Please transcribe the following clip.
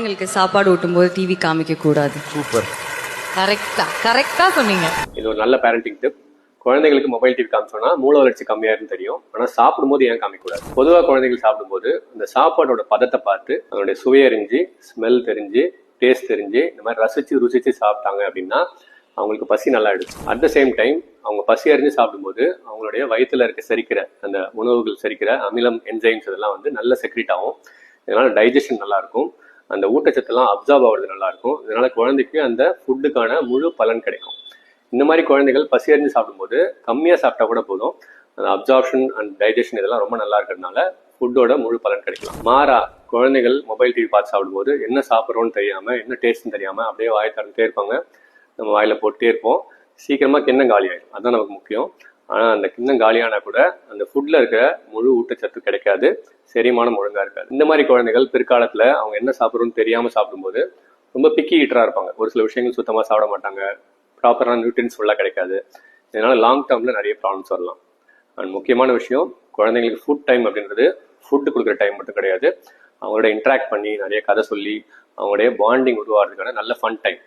குழந்தைங்களுக்கு சாப்பாடு ஊட்டும்போது டிவி காமிக்க கூடாது? சூப்பர். கரெக்டா சொன்னீங்க. இது ஒரு நல்ல பேரண்டிங் டிப். குழந்தைகளுக்கு மொபைல் டிவி காமிச்சோம்னா மூளை வளர்ச்சி கம்மியா இருக்குன்னு தெரியும். ஆனா சாப்பிடும்போது ஏன் காமிக்கூடாது? பொதுவாக குழந்தைகள் சாப்பிடும்போது இந்த சாப்பாடோட பதத்தை பார்த்து அதனுடைய சுவை அறிஞ்சு, ஸ்மெல் தெரிஞ்சு, டேஸ்ட் தெரிஞ்சு, இந்த மாதிரி ருசிச்சு சாப்பிட்டாங்க அப்படின்னா அவங்களுக்கு பசி நல்லா எடுக்கும். அட் த சேம் டைம் அவங்க பசி அறிஞ்சு சாப்பிடும்போது அவங்களுடைய வயிற்றுல இருக்க செரிக்கிற அந்த உணவுகள் செரிக்கிற அமிலம், என்சைம்ஸ் இதெல்லாம் வந்து நல்ல செக்ரீட் ஆகும். இதனால டைஜஷன் நல்லா இருக்கும், அந்த ஊட்டச்சத்தெல்லாம் அப்சார்ப் ஆகுறது நல்லா இருக்கும். இதனால குழந்தைக்கு அந்த ஃபுட்டுக்கான முழு பலன் கிடைக்கும். இந்த மாதிரி குழந்தைகள் பசி அறிஞ்சு சாப்பிடும்போது கம்மியாக சாப்பிட்டா கூட போதும், அந்த அப்சார்ப்ஷன் அண்ட் டைஜஷன் இதெல்லாம் ரொம்ப நல்லா இருக்கிறதுனால ஃபுட்டோட முழு பலன் கிடைக்கலாம். மாறா குழந்தைகள் மொபைல் டிவி பார்த்து சாப்பிடும்போது என்ன சாப்பிட்றோன்னு தெரியாமல், என்ன டேஸ்ட்னு தெரியாமல் அப்படியே வாயை திறந்துட்டே இருப்பாங்க. நம்ம வாயில் போட்டுட்டே இருப்போம். சீக்கிரமாக கிண்ணம் காலி ஆகிடும். அதுதான் நமக்கு முக்கியம். ஆனால் அந்த கிண்ணம் காலியானா கூட அந்த ஃபுட்டில் இருக்கிற முழு ஊட்டச்சத்து கிடைக்காது, செரிமானம் ஒழுங்காக இருக்காது. இந்த மாதிரி குழந்தைகள் பிற்காலத்தில் அவங்க என்ன சாப்பிட்றோன்னு தெரியாமல் சாப்பிடும்போது ரொம்ப பிக்கி ஈட்டராக இருப்பாங்க. ஒரு சில விஷயங்கள் சுத்தமாக சாப்பிட மாட்டாங்க, ப்ராப்பரான நியூட்ரியன்ஸ் ஃபுல்லாக கிடைக்காது. இதனால் லாங் டேர்மில் நிறைய ப்ராப்ளம்ஸ் வரலாம். அண்ட் முக்கியமான விஷயம், குழந்தைங்களுக்கு ஃபுட் டைம் அப்படின்றது ஃபுட்டு கொடுக்குற டைம் மட்டும் கிடையாது, அவங்களோட இன்ட்ராக்ட் பண்ணி நிறைய கதை சொல்லி அவங்களுடைய பாண்டிங் உருவாகிறதுக்கான நல்ல ஃபன் டைம்.